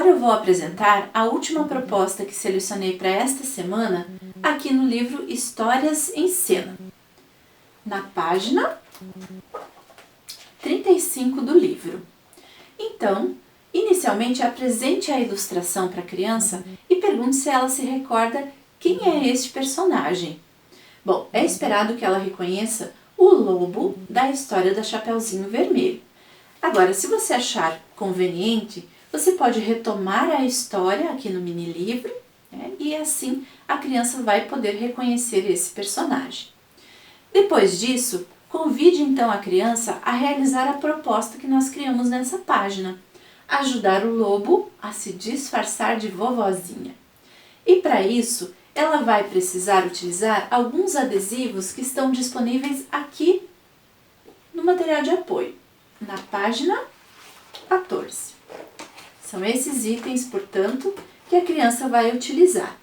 agora eu vou apresentar a última proposta que selecionei para esta semana aqui no livro Histórias em Cena, na página 35 do livro. Então, inicialmente apresente a ilustração para a criança e pergunte se ela se recorda quem é este personagem. Bom, é esperado que ela reconheça o lobo da história da Chapeuzinho Vermelho. Agora, se você achar conveniente, você pode retomar a história aqui no mini livro, né, e assim a criança vai poder reconhecer esse personagem. Depois disso, convide então a criança a realizar a proposta que nós criamos nessa página, ajudar o lobo a se disfarçar de vovozinha. E para isso, ela vai precisar utilizar alguns adesivos que estão disponíveis aqui no material de apoio, na página 14. São esses itens, portanto, que a criança vai utilizar.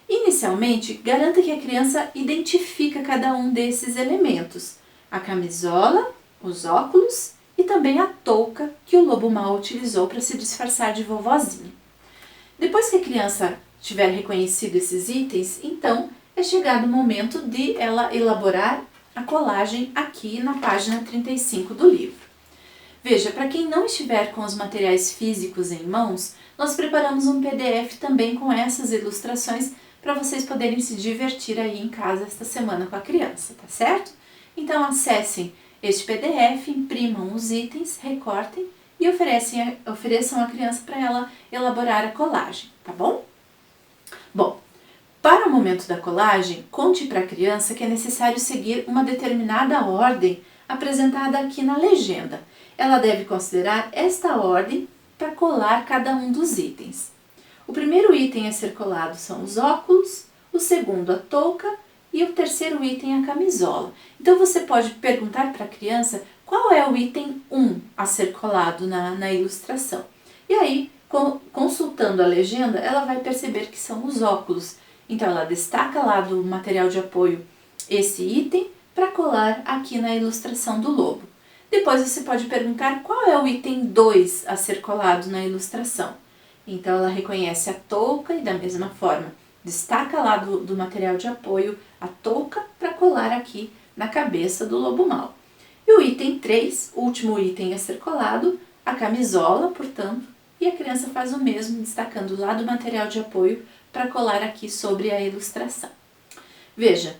Inicialmente, garanta que a criança identifica cada um desses elementos: a camisola, os óculos e também a touca que o lobo mau utilizou para se disfarçar de vovozinha. Depois que a criança tiver reconhecido esses itens, então é chegado o momento de ela elaborar a colagem aqui na página 35 do livro. Veja, para quem não estiver com os materiais físicos em mãos, nós preparamos um PDF também com essas ilustrações para vocês poderem se divertir aí em casa esta semana com a criança, tá certo? Então acessem este PDF, imprimam os itens, recortem e ofereçam à criança para ela elaborar a colagem, tá bom? Bom, para o momento da colagem, conte para a criança que é necessário seguir uma determinada ordem apresentada aqui na legenda. Ela deve considerar esta ordem para colar cada um dos itens. O primeiro item a ser colado são os óculos, o segundo a touca e o terceiro item a camisola. Então você pode perguntar para a criança qual é o item 1 a ser colado na ilustração. E aí, consultando a legenda, ela vai perceber que são os óculos. Então ela destaca lá do material de apoio esse item para colar aqui na ilustração do lobo. Depois você pode perguntar qual é o item 2 a ser colado na ilustração. Então ela reconhece a touca e da mesma forma destaca lá do material de apoio a touca para colar aqui na cabeça do lobo mau. E o item 3, o último item a ser colado, a camisola, portanto, e a criança faz o mesmo, destacando lá do material de apoio para colar aqui sobre a ilustração. Veja,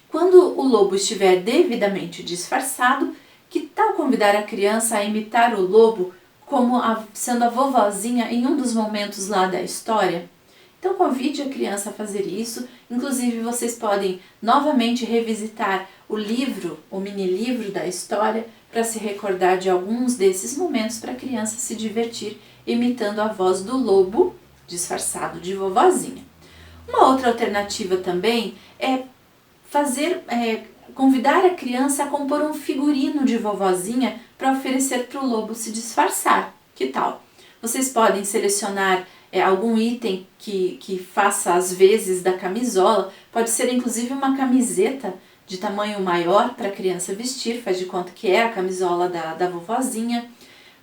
quando o lobo estiver devidamente disfarçado, que tal convidar a criança a imitar o lobo como sendo a vovozinha em um dos momentos lá da história? Então convide a criança a fazer isso, inclusive vocês podem novamente revisitar o livro, o mini livro da história, para se recordar de alguns desses momentos para a criança se divertir imitando a voz do lobo disfarçado de vovozinha. Uma outra alternativa também é convidar a criança a compor um figurino de vovozinha para oferecer para o lobo se disfarçar. Que tal? Vocês podem selecionar algum item que faça as vezes da camisola, pode ser inclusive uma camiseta de tamanho maior para a criança vestir, faz de conta que é a camisola da vovozinha.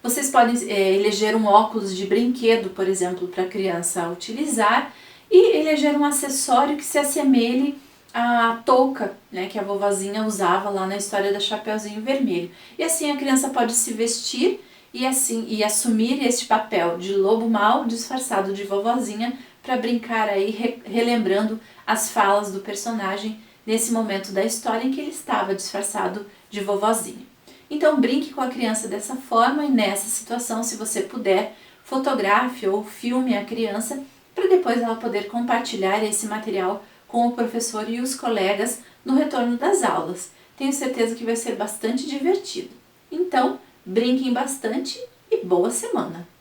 Vocês podem eleger um óculos de brinquedo, por exemplo, para a criança utilizar e eleger um acessório que se assemelhe à touca, né, que a vovozinha usava lá na história da Chapeuzinho Vermelho. E assim a criança pode se vestir e assumir este papel de lobo mau disfarçado de vovozinha para brincar aí relembrando as falas do personagem nesse momento da história em que ele estava disfarçado de vovozinha. Então brinque com a criança dessa forma e nessa situação, se você puder, fotografe ou filme a criança para depois ela poder compartilhar esse material com o professor e os colegas no retorno das aulas. Tenho certeza que vai ser bastante divertido. Então, brinquem bastante e boa semana!